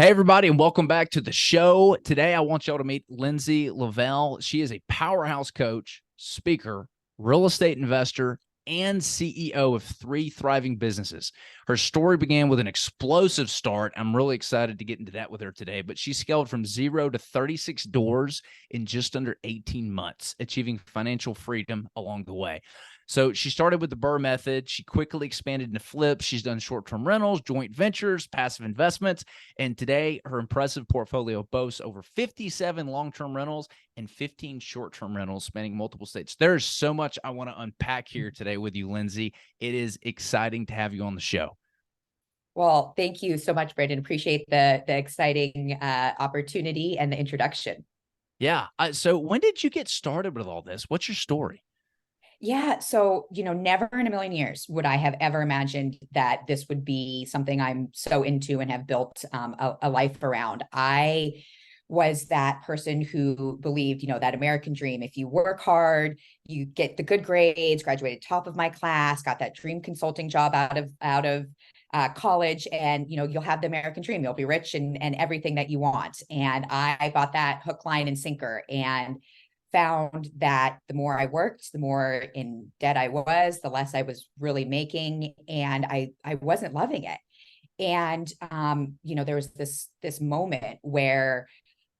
Hey, everybody, and welcome back to the show. Today, I want y'all to meet Lindsay Lovell. She is a powerhouse coach, speaker, real estate investor, and CEO of 3 thriving businesses. Her story began with an explosive start. I'm really excited to get into that with her today, but she scaled from 0 to 36 doors in just under 18 months, achieving financial freedom along the way. So she started with the Burr method. She quickly expanded into flips. She's done short-term rentals, joint ventures, passive investments. And today, her impressive portfolio boasts over 57 long-term rentals and 15 short-term rentals spanning multiple states. There's so much I want to unpack here today with you, Lindsay. It is exciting to have you on the show. Well, thank you so much, Brandon. Appreciate the exciting opportunity and the introduction. Yeah. So when did you get started with all this? What's your story? Yeah, so never in a million years would I have ever imagined that this would be something I'm so into and have built a life around. I was that person who believed, that American dream. If you work hard, you get the good grades, graduated top of my class, got that dream consulting job out of college, and you'll have the American dream. You'll be rich and everything that you want. And I bought that hook, line, and sinker, and found that the more I worked, the more in debt I was, the less I was really making, and I wasn't loving it. And there was this moment where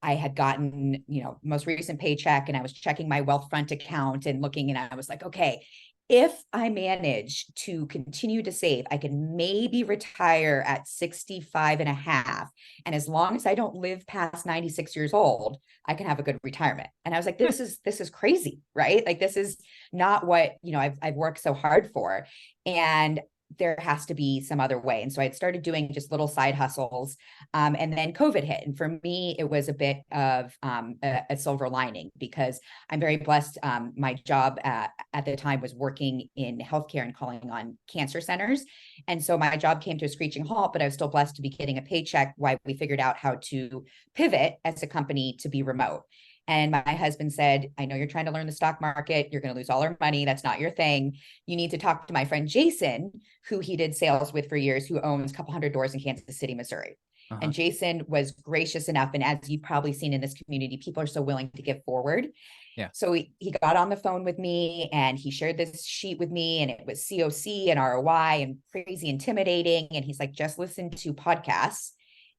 I had gotten, most recent paycheck, and I was checking my Wealthfront account and looking, and I was like, okay, if I manage to continue to save, I can maybe retire at 65 and a half. And as long as I don't live past 96 years old, I can have a good retirement. And I was like, this is crazy, right? Like, this is not what, I've worked so hard for. And there has to be some other way. And so I had started doing just little side hustles. And then COVID hit. And for me, it was a bit of a silver lining, because I'm very blessed. My job at the time was working in healthcare and calling on cancer centers. And so my job came to a screeching halt, but I was still blessed to be getting a paycheck while we figured out how to pivot as a company to be remote. And my husband said, I know you're trying to learn the stock market. You're going to lose all our money. That's not your thing. You need to talk to my friend Jason, who he did sales with for years, who owns a couple hundred doors in Kansas City, Missouri. Uh-huh. And Jason was gracious enough. And as you've probably seen in this community, people are so willing to give forward. Yeah. So he got on the phone with me and he shared this sheet with me, and it was COC and ROI and crazy intimidating. And he's like, just listen to podcasts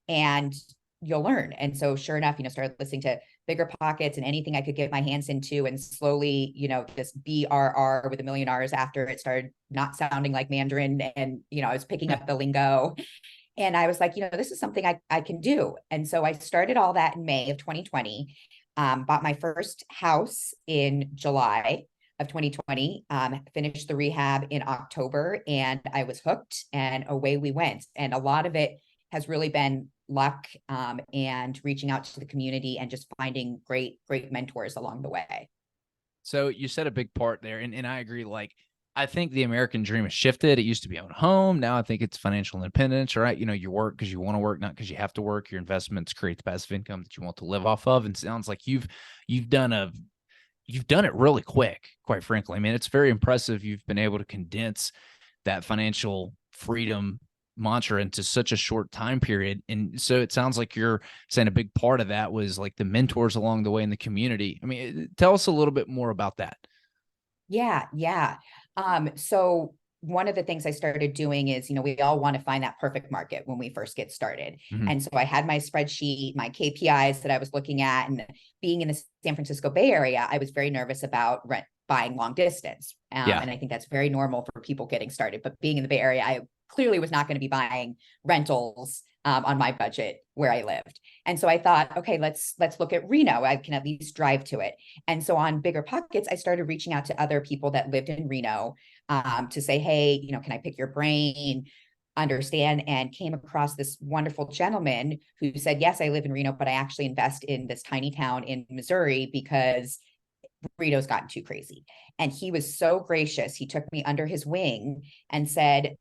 and you'll learn. And so sure enough, started listening to Bigger Pockets and anything I could get my hands into. And slowly, this BRR with a million R's after it started not sounding like Mandarin. And, I was picking up the lingo. And I was like, this is something I can do. And so I started all that in May of 2020, bought my first house in July of 2020, finished the rehab in October, and I was hooked, and away we went. And a lot of it has really been luck, and reaching out to the community and just finding great mentors along the way. So you said a big part there, and I agree. Like, I think the American dream has shifted. It used to be own a home. Now I think it's financial independence, right? You work because you want to work, not because you have to work. Your investments create the passive income that you want to live off of. And it sounds like you've done it really quick, quite frankly. I mean, it's very impressive. You've been able to condense that financial freedom mantra into such a short time period. And so it sounds like you're saying a big part of that was like the mentors along the way in the community. I mean, tell us a little bit more about that. Yeah. So one of the things I started doing is, we all want to find that perfect market when we first get started. Mm-hmm. And so I had my spreadsheet, my KPIs that I was looking at, and being in the San Francisco Bay Area, I was very nervous about buying long distance. And I think that's very normal for people getting started. But being in the Bay Area, I clearly was not going to be buying rentals on my budget where I lived. And so I thought, okay, let's look at Reno. I can at least drive to it. And so on Bigger Pockets, I started reaching out to other people that lived in Reno, to say, hey, can I pick your brain, understand, and came across this wonderful gentleman who said, yes, I live in Reno, but I actually invest in this tiny town in Missouri because Reno's gotten too crazy. And he was so gracious. He took me under his wing and said,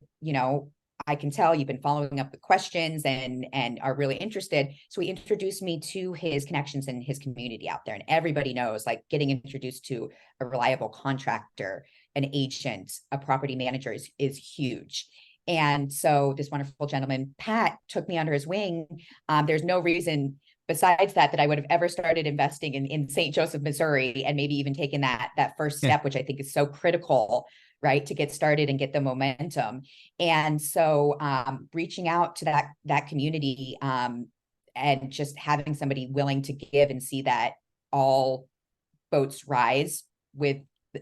I can tell you've been following up with questions and are really interested. So he introduced me to his connections in his community out there. And everybody knows, like, getting introduced to a reliable contractor, an agent, a property manager is huge. And so this wonderful gentleman, Pat, took me under his wing. There's no reason besides that I would have ever started investing in St. Joseph, Missouri, and maybe even taken that first step, which I think is so critical, right, to get started and get the momentum. And so reaching out to that community, and just having somebody willing to give and see that all boats rise with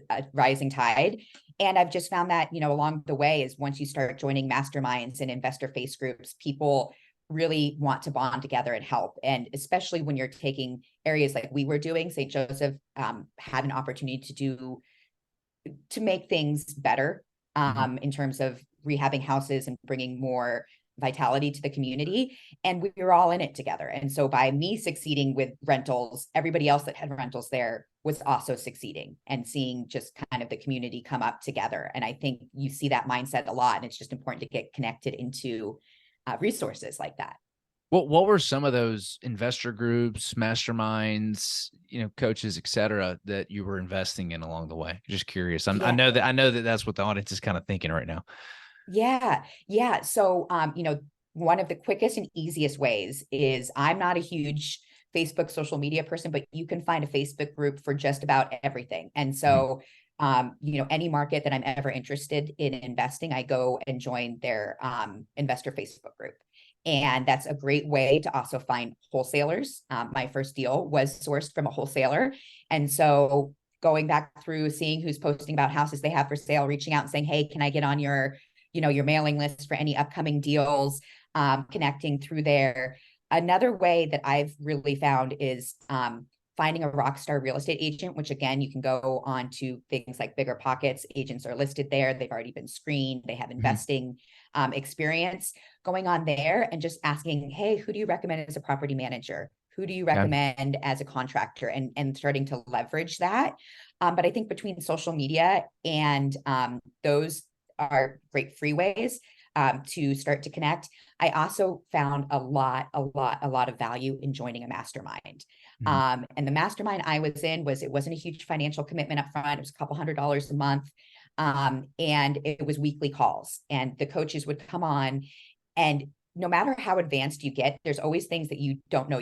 a rising tide. And I've just found that, along the way, is once you start joining masterminds and investor face groups, people really want to bond together and help. And especially when you're taking areas like we were doing, St. Joseph had an opportunity to make things better in terms of rehabbing houses and bringing more vitality to the community. And we were all in it together. And so by me succeeding with rentals, everybody else that had rentals there was also succeeding, and seeing just kind of the community come up together. And I think you see that mindset a lot, and it's just important to get connected into resources like that. What were some of those investor groups, masterminds, coaches, et cetera, that you were investing in along the way? Just curious. I know that that's what the audience is kind of thinking right now. Yeah. So, one of the quickest and easiest ways is, I'm not a huge Facebook social media person, but you can find a Facebook group for just about everything. And so, any market that I'm ever interested in investing, I go and join their investor Facebook group. And that's a great way to also find wholesalers. My first deal was sourced from a wholesaler. And so going back through, seeing who's posting about houses they have for sale, reaching out and saying, hey, can I get on your mailing list for any upcoming deals, connecting through there. Another way that I've really found is finding a rock star real estate agent, which again, you can go on to things like Bigger Pockets. Agents are listed there. They've already been screened. They have investing experience. Going on there and just asking, hey, who do you recommend as a property manager? Who do you recommend as a contractor? And starting to leverage that. But I think between social media and those are great free ways to start to connect. I also found a lot of value in joining a mastermind. And the mastermind I was in it wasn't a huge financial commitment up front. It was a couple $100s a month. And it was weekly calls, and the coaches would come on, and no matter how advanced you get, there's always things that you don't know.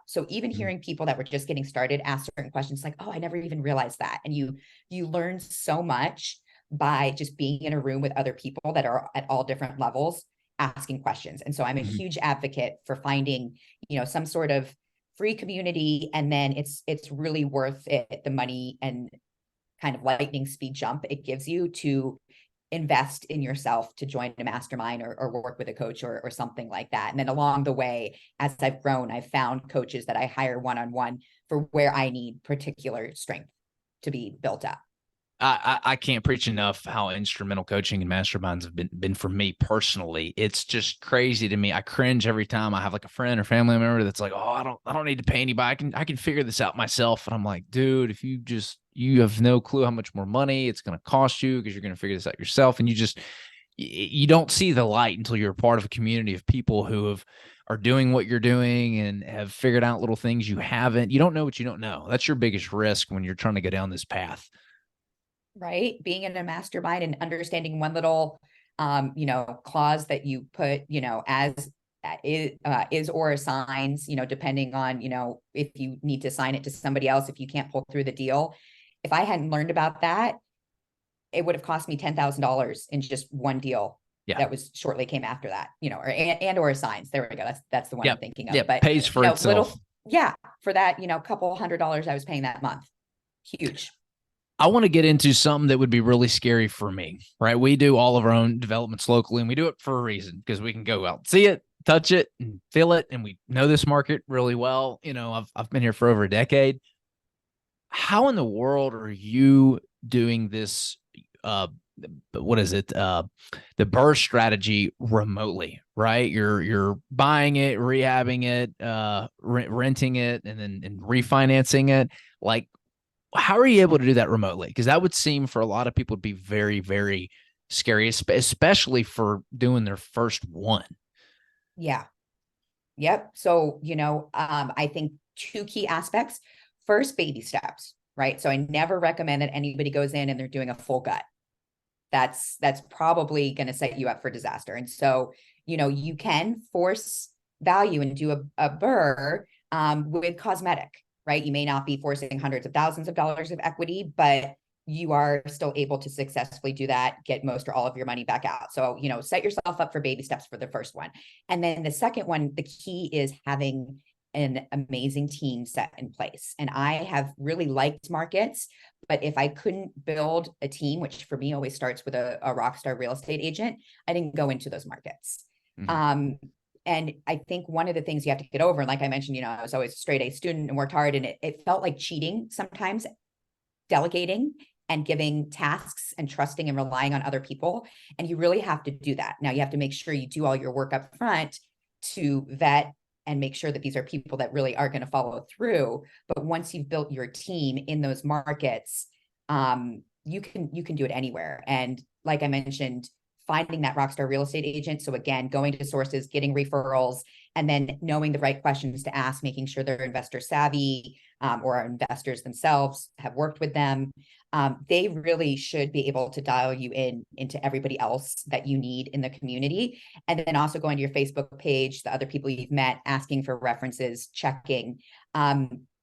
So even hearing people that were just getting started ask certain questions like, oh, I never even realized that. And you learn so much by just being in a room with other people that are at all different levels asking questions. And so I'm a huge advocate for finding, some sort of free community. And then it's really worth it, the money and kind of lightning speed jump it gives you to invest in yourself, to join a mastermind or work with a coach or something like that. And then along the way, as I've grown, I've found coaches that I hire one-on-one for where I need particular strength to be built up. I can't preach enough how instrumental coaching and masterminds have been for me personally. It's just crazy to me. I cringe every time I have like a friend or family member that's like, oh, I don't need to pay anybody. I can figure this out myself. And I'm like, dude, if you have no clue how much more money it's going to cost you because you're going to figure this out yourself. And you don't see the light until you're a part of a community of people who are doing what you're doing and have figured out little things you haven't. You don't know what you don't know. That's your biggest risk when you're trying to go down this path. Right. Being in a mastermind and understanding one little, clause that you put, as is or assigns, depending on, if you need to sign it to somebody else, if you can't pull through the deal. If I hadn't learned about that, it would have cost me $10,000 in just one deal. Yeah. That was shortly came after that, or assigns. There we go. That's the one I'm thinking of. Yeah. But pays for itself. For that, couple $100s I was paying that month. Huge. I want to get into something that would be really scary for me, right? We do all of our own developments locally, and we do it for a reason because we can go out, see it, touch it, and feel it, and we know this market really well. I've been here for over a decade. How in the world are you doing this? What is it? The BRRRR strategy remotely, right? You're buying it, rehabbing it, renting it, and then refinancing it. Like, how are you able to do that remotely? Because that would seem for a lot of people to be very, very scary, especially for doing their first one. Yeah. Yep. So, I think two key aspects. First, baby steps, right? So I never recommend that anybody goes in and they're doing a full gut. that's probably going to set you up for disaster. And so, you can force value and do a BRRRR with cosmetic, right? You may not be forcing hundreds of thousands of dollars of equity, but you are still able to successfully do that, get most or all of your money back out. So, set yourself up for baby steps for the first one. And then the second one, the key is having an amazing team set in place. And I have really liked markets, but if I couldn't build a team, which for me always starts with a rock star real estate agent, I didn't go into those markets. And I think one of the things you have to get over, and like I mentioned, I was always a straight A student and worked hard, and it felt like cheating sometimes, delegating and giving tasks and trusting and relying on other people. And you really have to do that. Now you have to make sure you do all your work up front to vet and make sure that these are people that really are going to follow through. But once you've built your team in those markets, you can do it anywhere. And like I mentioned, finding that rockstar real estate agent. So again, going to sources, getting referrals, and then knowing the right questions to ask, making sure they're investor savvy, or our investors themselves have worked with them. They really should be able to dial you into everybody else that you need in the community. And then also going to your Facebook page, the other people you've met, asking for references, checking.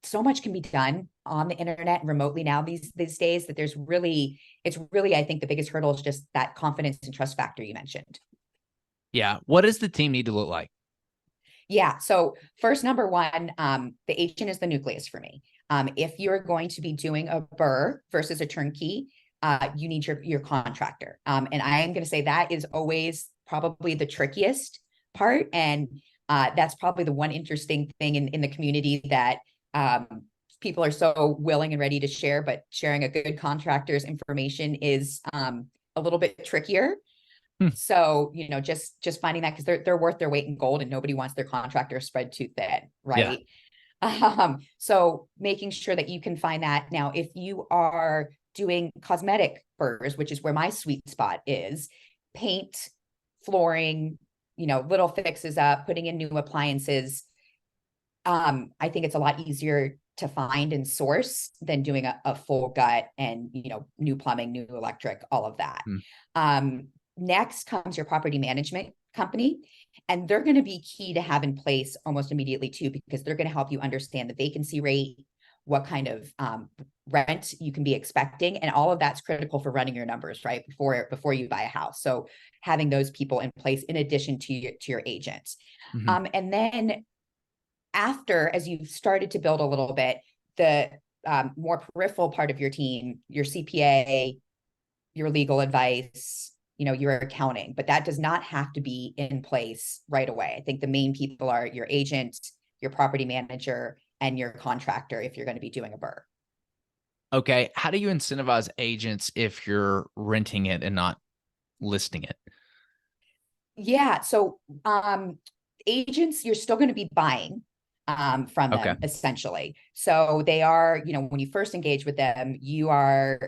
So much can be done on the internet remotely now these days that it's really, I think the biggest hurdle is just that confidence and trust factor you mentioned. Yeah. What does the team need to look like? Yeah. So first, number one, the agent is the nucleus for me. If you're going to be doing a BRRRR versus a turnkey, you need your contractor. And I am going to say that is always probably the trickiest part. And that's probably the one interesting thing in the community that people are so willing and ready to share, but sharing a good contractor's information is a little bit trickier. So, just finding that, because they're worth their weight in gold and nobody wants their contractor spread too thin, right? Yeah. So making sure that you can find that. Now, if you are doing cosmetic BRRRRs, which is where my sweet spot is, paint, flooring, little fixes up, putting in new appliances, I think it's a lot easier to find and source than doing a full gut and, new plumbing, new electric, all of that. Next comes your property management company, and they're going to be key to have in place almost immediately too, because they're going to help you understand the vacancy rate, what kind of rent you can be expecting, and all of that's critical for running your numbers, right, before you buy a house. So having those people in place in addition to your agent. And then after, as you've started to build a little bit, the more peripheral part of your team, your CPA, your legal advice, your accounting, but that does not have to be in place right away. I think the main people are your agent, your property manager, and your contractor if you're going to be doing a BRRRR. Okay. How do you incentivize agents if you're renting it and not listing it? Yeah. So agents, you're still going to be buying from them, essentially. So they are, when you first engage with them, you are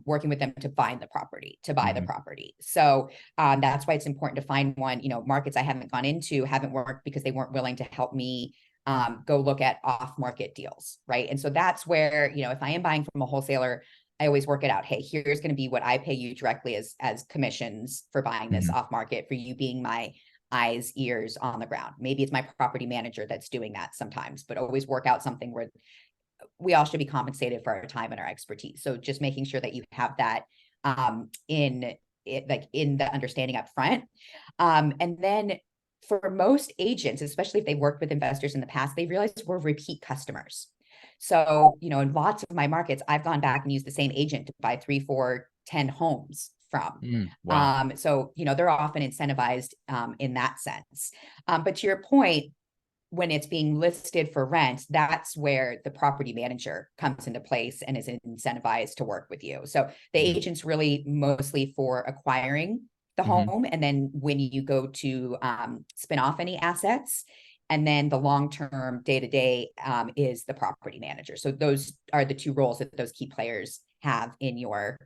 working with them to find the property, to buy the property. So that's why it's important to find one. Markets I haven't gone into haven't worked because they weren't willing to help me go look at off-market deals, right? And so that's where, if I am buying from a wholesaler, I always work it out. Hey, here's going to be what I pay you directly as commissions for buying this off-market, for you being my eyes, ears on the ground. Maybe it's my property manager that's doing that sometimes, but always work out something where we all should be compensated for our time and our expertise. So just making sure that you have that in the understanding up front. And then for most agents, especially if they've worked with investors in the past, they realize we're repeat customers. So, in lots of my markets, I've gone back and used the same agent to buy 3, 4, 10 homes from. Wow. So, they're often incentivized in that sense. But to your point, when it's being listed for rent, that's where the property manager comes into place and is incentivized to work with you. So the agent's really mostly for acquiring the home. And then when you go to spin off any assets, and then the long-term day-to-day is the property manager. So those are the two roles that those key players have in your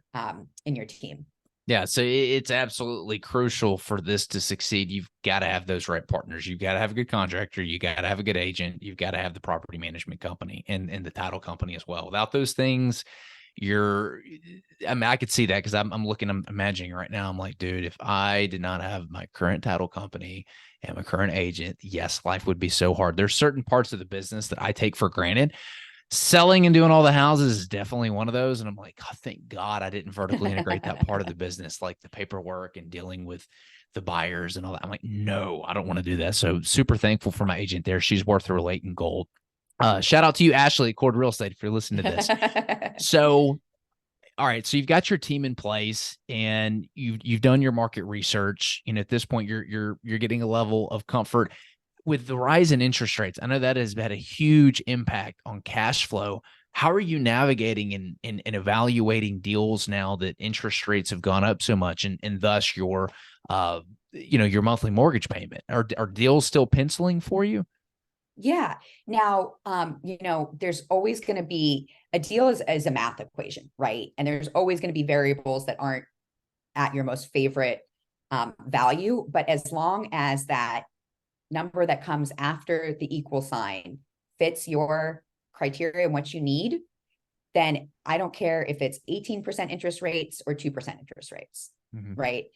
team. Yeah, so it's absolutely crucial for this to succeed. You've got to have those right partners. You've got to have a good contractor. You got to have a good agent. You've got to have the property management company and the title company as well. Without those things, I mean, I could see that because I'm imagining right now. I'm like, dude, if I did not have my current title company and my current agent, yes, life would be so hard. There's certain parts of the business that I take for granted. Selling and doing all the houses is definitely one of those. And I'm like, oh, thank God I didn't vertically integrate that part of the business, like the paperwork and dealing with the buyers and all that. I'm like, no, I don't want to do that. So super thankful for my agent there. She's worth her weight in gold. Shout out to you, Ashley, Cord Real Estate, if you're listening to this. So, all right, so you've got your team in place and you've done your market research. At this point, you're getting a level of comfort with the rise in interest rates. I know that has had a huge impact on cash flow. How are you navigating and evaluating deals now that interest rates have gone up so much, and thus your your monthly mortgage payment? Are deals still penciling for you? Yeah. Now, there's always going to be a deal is a math equation, right? And there's always going to be variables that aren't at your most favorite value. But as long as that number that comes after the equal sign fits your criteria and what you need, then I don't care if it's 18% interest rates or 2% interest rates, right?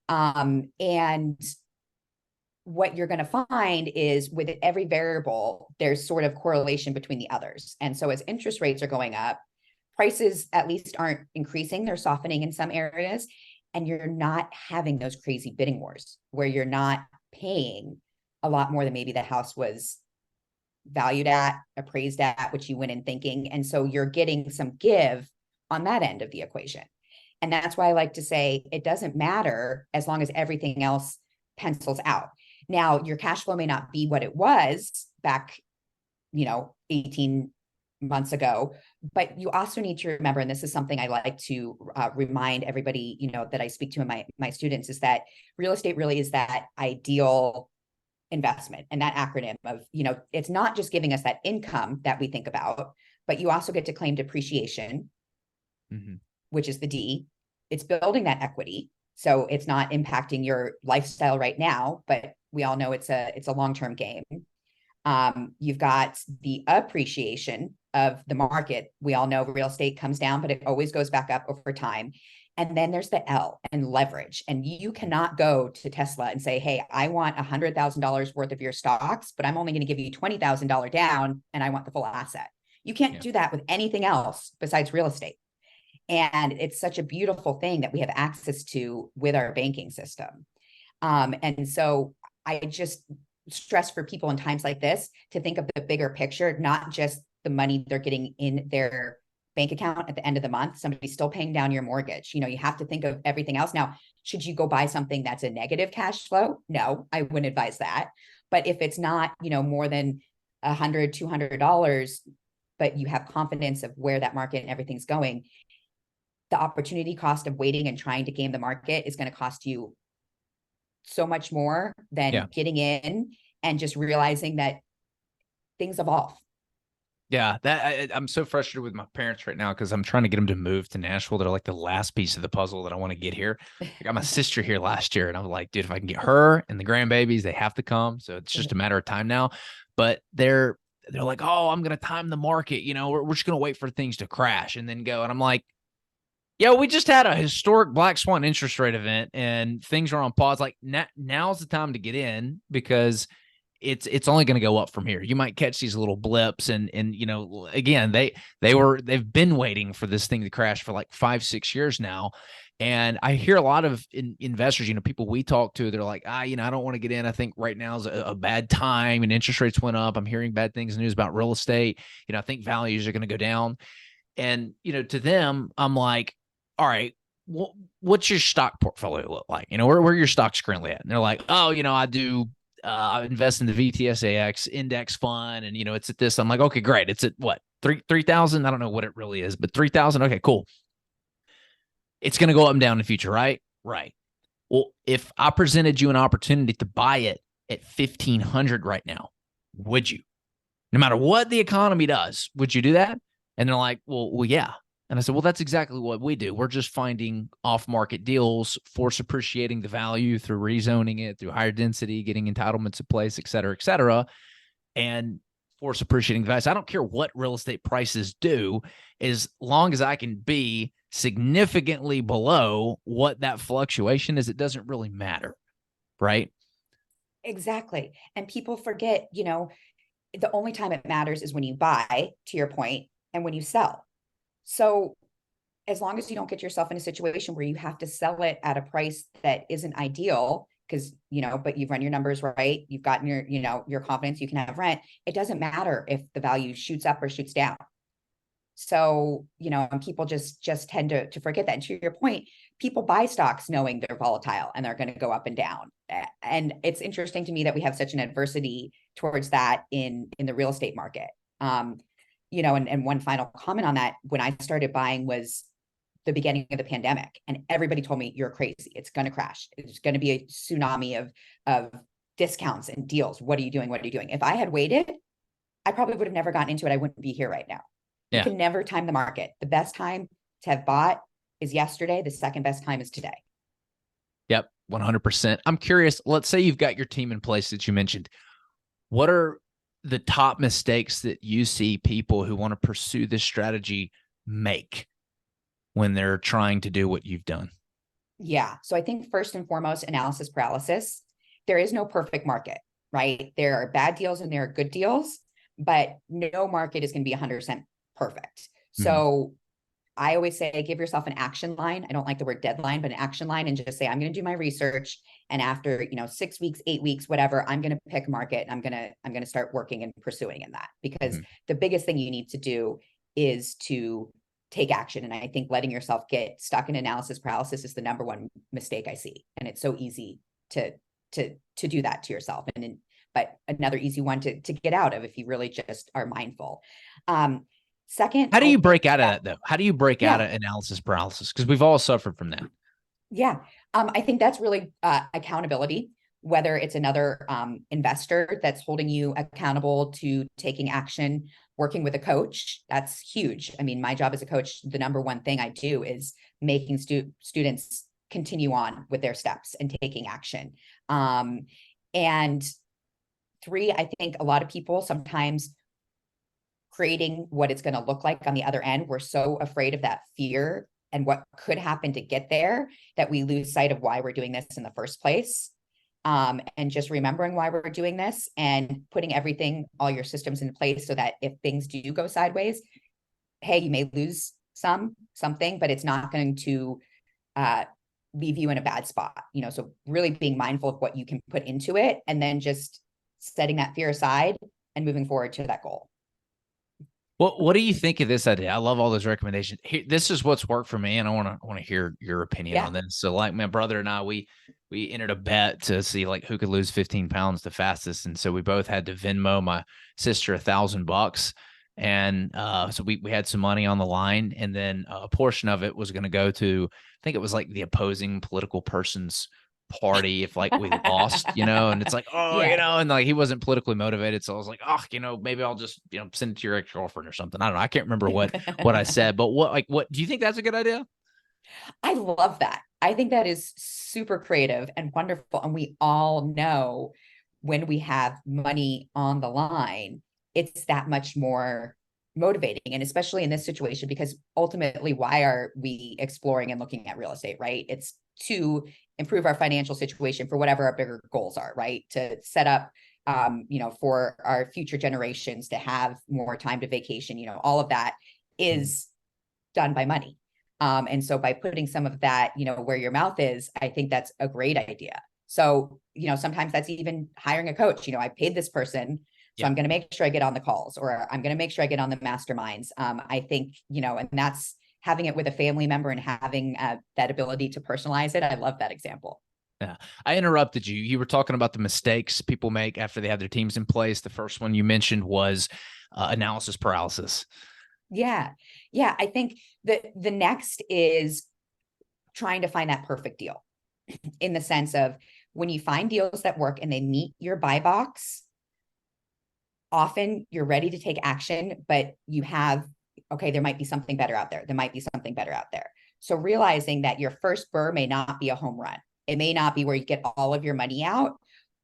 And what you're going to find is with every variable, there's sort of correlation between the others. And so as interest rates are going up, prices at least aren't increasing, they're softening in some areas. And you're not having those crazy bidding wars where you're not paying a lot more than maybe the house was valued at, appraised at, which you went in thinking. And so you're getting some give on that end of the equation. And that's why I like to say it doesn't matter as long as everything else pencils out. Now, your cash flow may not be what it was back, 18 months ago, but you also need to remember, and this is something I like to remind everybody, that I speak to in my students, is that real estate really is that ideal investment, and that acronym of, it's not just giving us that income that we think about, but you also get to claim depreciation, which is the D. It's building that equity. So it's not impacting your lifestyle right now, but we all know it's a long-term game. You've got the appreciation of the market. We all know real estate comes down, but it always goes back up over time. And then there's the L and leverage. And you cannot go to Tesla and say, hey, I want $100,000 worth of your stocks, but I'm only going to give you $20,000 down and I want the full asset. You can't do that with anything else besides real estate. And it's such a beautiful thing that we have access to with our banking system. And so I just stress for people in times like this to think of the bigger picture, not just the money they're getting in their bank account at the end of the month. Somebody's still paying down your mortgage. You have to think of everything else. Now, should you go buy something that's a negative cash flow? No, I wouldn't advise that. But if it's not, more than $100, $200, but you have confidence of where that market and everything's going, the opportunity cost of waiting and trying to game the market is going to cost you so much more than getting in and just realizing that things evolve. Yeah, I'm so frustrated with my parents right now because I'm trying to get them to move to Nashville. They're like the last piece of the puzzle that I want to get here. I got my sister here last year, and I'm like, dude, if I can get her and the grandbabies, they have to come. So it's just a matter of time now. But they're like, oh, I'm gonna time the market. We're just gonna wait for things to crash and then go. And I'm like, yeah, we just had a historic black swan interest rate event, and things are on pause. Like now's the time to get in because it's only going to go up from here. You might catch these little blips, and again, they've been waiting for this thing to crash for like 5-6 years now. And I hear a lot of investors, people we talk to, they're like, I don't want to get in. I think right now is a bad time, and interest rates went up. I'm hearing bad things in the news about real estate. I think values are going to go down. And to them, I'm like, all right, what's your stock portfolio look like? Where are your stocks currently at? And they're like, oh, I do. I invest in the VTSAX index fund, and it's at this. I'm like, okay, great. It's at what, 3,000? I don't know what it really is, but 3,000. Okay, cool. It's going to go up and down in the future, right? Right. Well, if I presented you an opportunity to buy it at 1,500 right now, would you? No matter what the economy does, would you do that? And they're like, well, yeah. And I said, well, that's exactly what we do. We're just finding off-market deals, force appreciating the value through rezoning it, through higher density, getting entitlements in place, et cetera, et cetera. And force appreciating value. I don't care what real estate prices do, as long as I can be significantly below what that fluctuation is, it doesn't really matter. Right. Exactly. And people forget, the only time it matters is when you buy, to your point, and when you sell. So as long as you don't get yourself in a situation where you have to sell it at a price that isn't ideal, because, but you've run your numbers right, you've gotten your confidence, you can have rent. It doesn't matter if the value shoots up or shoots down. So, and people just tend to forget that. And to your point, people buy stocks knowing they're volatile and they're going to go up and down. And it's interesting to me that we have such an adversity towards that in the real estate market. And one final comment on that, when I started buying was the beginning of the pandemic, and everybody told me, you're crazy. It's going to crash. It's going to be a tsunami of discounts and deals. What are you doing? What are you doing? If I had waited, I probably would have never gotten into it. I wouldn't be here right now. You can never time the market. The best time to have bought is yesterday. The second best time is today. Yep, 100%. I'm curious, let's say you've got your team in place that you mentioned. What are the top mistakes that you see people who want to pursue this strategy make when they're trying to do what you've done? Yeah. So I think first and foremost, analysis paralysis. There is no perfect market, right? There are bad deals and there are good deals, but no market is going to be 100% perfect. So I always say, give yourself an action line. I don't like the word deadline, but an action line, and just say, I'm going to do my research. And after, 6 weeks, 8 weeks, whatever, I'm going to pick a market and I'm going to start working and pursuing in that, because the biggest thing you need to do is to take action. And I think letting yourself get stuck in analysis paralysis is the number one mistake I see. And it's so easy to do that to yourself. But another easy one to get out of if you really just are mindful. Second, how do you break out of that though? How do you break out of analysis paralysis? Because we've all suffered from that. Yeah. I think that's really accountability, whether it's another investor that's holding you accountable to taking action, working with a coach. That's huge. I mean, my job as a coach, the number one thing I do is making students continue on with their steps and taking action. And three, I think a lot of people sometimes creating what it's going to look like on the other end. We're so afraid of that fear and what could happen to get there that we lose sight of why we're doing this in the first place. And just remembering why we're doing this and putting everything, all your systems in place so that if things do go sideways, hey, you may lose something, but it's not going to leave you in a bad spot. So really being mindful of what you can put into it, and then just setting that fear aside and moving forward to that goal. What do you think of this idea? I love all those recommendations. Here, this is what's worked for me, and I want to hear your opinion on this. So, like my brother and I, we entered a bet to see like who could lose 15 pounds the fastest, and so we both had to Venmo my sister $1,000, and so we had some money on the line, and then a portion of it was going to go to, I think it was like the opposing political person's party if like we lost, and it's like, and like he wasn't politically motivated. So I was like, maybe I'll just, send it to your ex-girlfriend or something. I don't know. I can't remember what I said, but what do you think that's a good idea? I love that. I think that is super creative and wonderful. And we all know when we have money on the line, it's that much more motivating. And especially in this situation, because ultimately, why are we exploring and looking at real estate, right? It's to improve our financial situation for whatever our bigger goals are, right? To set up, for our future generations to have more time to vacation, all of that is done by money. And so by putting some of that, where your mouth is, I think that's a great idea. So, sometimes that's even hiring a coach. I paid this person, so I'm going to make sure I get on the calls, or I'm going to make sure I get on the masterminds. I think, and that's having it with a family member and having that ability to personalize it. I love that example. Yeah. I interrupted you. You were talking about the mistakes people make after they have their teams in place. The first one you mentioned was analysis paralysis. Yeah. Yeah. I think the next is trying to find that perfect deal, in the sense of when you find deals that work and they meet your buy box, often you're ready to take action, but you have, okay, there might be something better out there. There might be something better out there. So realizing that your first burr may not be a home run. It may not be where you get all of your money out,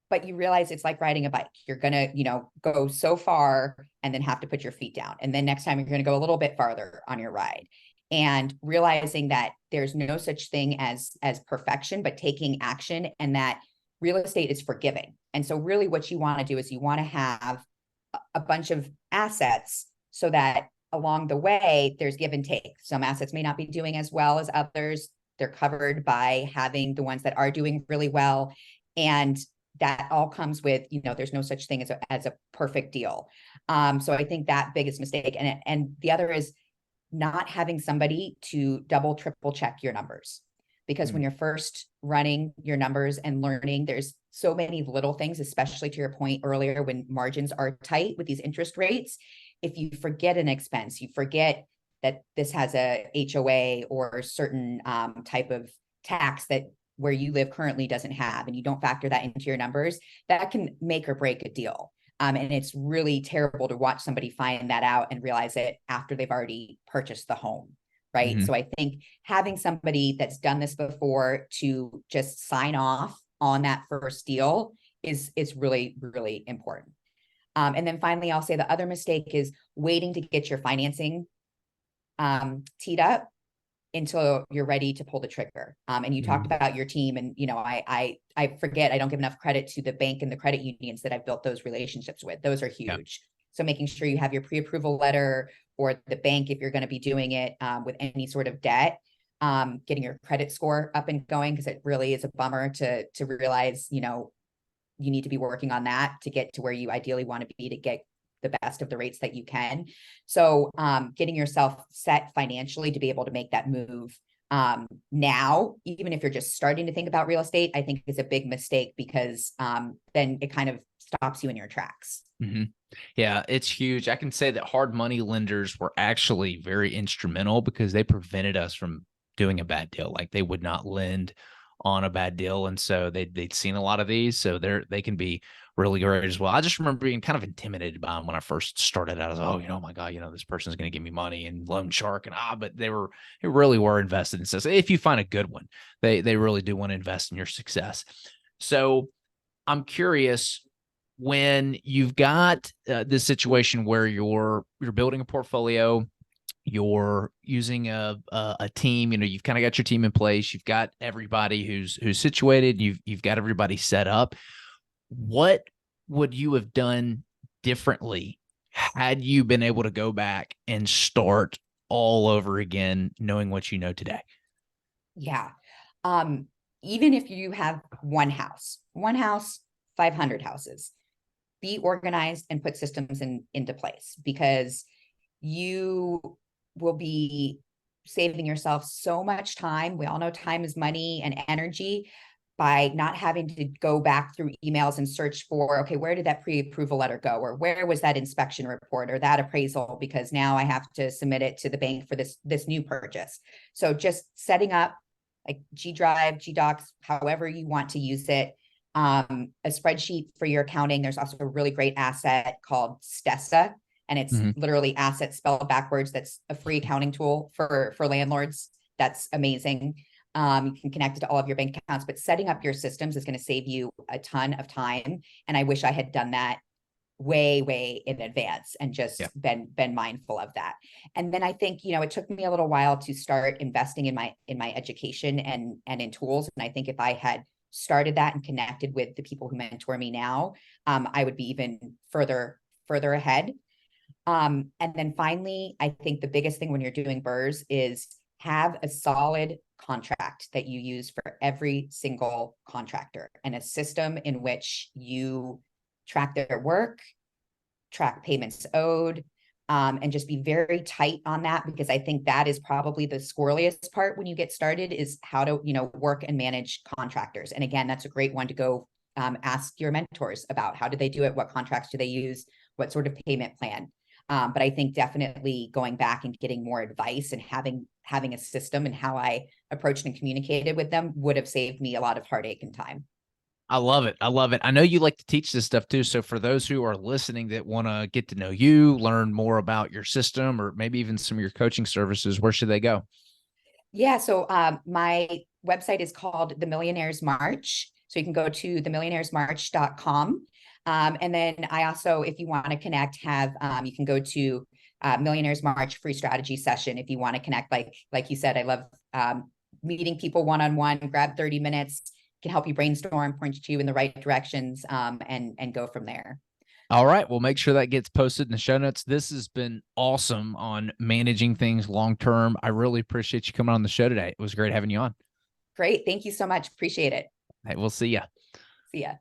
but you realize it's like riding a bike. You're going to, go so far and then have to put your feet down. And then next time you're going to go a little bit farther on your ride, and realizing that there's no such thing as perfection, but taking action, and that real estate is forgiving. And so really what you want to do is you want to have a bunch of assets so that along the way there's give and take. Some assets may not be doing as well as others. They're covered by having the ones that are doing really well. And that all comes with, there's no such thing as a perfect deal. So I think that biggest mistake. And the other is not having somebody to double, triple check your numbers. Because when you're first running your numbers and learning, there's so many little things, especially to your point earlier, when margins are tight with these interest rates. If you forget an expense, you forget that this has a HOA or certain type of tax that where you live currently doesn't have, and you don't factor that into your numbers, that can make or break a deal. And it's really terrible to watch somebody find that out and realize it after they've already purchased the home, right? Mm-hmm. So I think having somebody that's done this before to just sign off on that first deal is really, really important. And then finally, I'll say the other mistake is waiting to get your financing teed up until you're ready to pull the trigger. And you talked about your team, and I forget, I don't give enough credit to the bank and the credit unions that I've built those relationships with. Those are huge. Yeah. So making sure you have your pre-approval letter, or the bank, if you're going to be doing it with any sort of debt, getting your credit score up and going, because it really is a bummer to realize, you need to be working on that to get to where you ideally want to be to get the best of the rates that you can. So getting yourself set financially to be able to make that move now, even if you're just starting to think about real estate, I think is a big mistake, because then it kind of stops you in your tracks. Mm-hmm. Yeah, it's huge. I can say that hard money lenders were actually very instrumental, because they prevented us from doing a bad deal. Like, they would not lend on a bad deal. And so they'd seen a lot of these. So they can be really great as well. I just remember being kind of intimidated by them when I first started out. I was, oh my God, this person's going to give me money, and loan shark, and but they really were invested in this. If you find a good one, they really do want to invest in your success. So I'm curious, when you've got this situation where you're building a portfolio, you're using a team, you've kind of got your team in place, you've got everybody who's situated, you've got everybody set up. What would you have done differently had you been able to go back and start all over again, knowing what you know today? Yeah. Even if you have one house, 500 houses, be organized and put systems into place, because you will be saving yourself so much time. We all know time is money and energy, by not having to go back through emails and search for, okay, where did that pre-approval letter go? Or where was that inspection report or that appraisal? Because now I have to submit it to the bank for this new purchase. So just setting up like G Drive, G Docs, however you want to use it, a spreadsheet for your accounting. There's also a really great asset called Stessa, and it's literally asset spelled backwards. That's a free accounting tool for landlords. That's amazing. You can connect it to all of your bank accounts, but setting up your systems is going to save you a ton of time. And I wish I had done that way in advance and just been mindful of that. And then I think, it took me a little while to start investing in my education and in tools. And I think if I had started that and connected with the people who mentor me now, I would be even further ahead. And then finally, I think the biggest thing when you're doing BRRRRs is have a solid contract that you use for every single contractor, and a system in which you track their work, track payments owed, and just be very tight on that, because I think that is probably the squirreliest part when you get started, is how to, work and manage contractors. And again, that's a great one to go ask your mentors about. How do they do it? What contracts do they use? What sort of payment plan? But I think definitely going back and getting more advice and having a system and how I approached and communicated with them would have saved me a lot of heartache and time. I love it. I know you like to teach this stuff too. So for those who are listening that want to get to know you, learn more about your system, or maybe even some of your coaching services, where should they go? Yeah. So my website is called The Millionaire's March. So you can go to themillionairesmarch.com. And then I also, if you want to connect, have you can go to Millionaires March free strategy session if you want to connect. Like you said, I love meeting people one-on-one. Grab 30 minutes, can help you brainstorm, point you in the right directions, and go from there. All right. Well, make sure that gets posted in the show notes. This has been awesome on managing things long term. I really appreciate you coming on the show today. It was great having you on. Great. Thank you so much. Appreciate it. Hey, we'll see ya. See ya.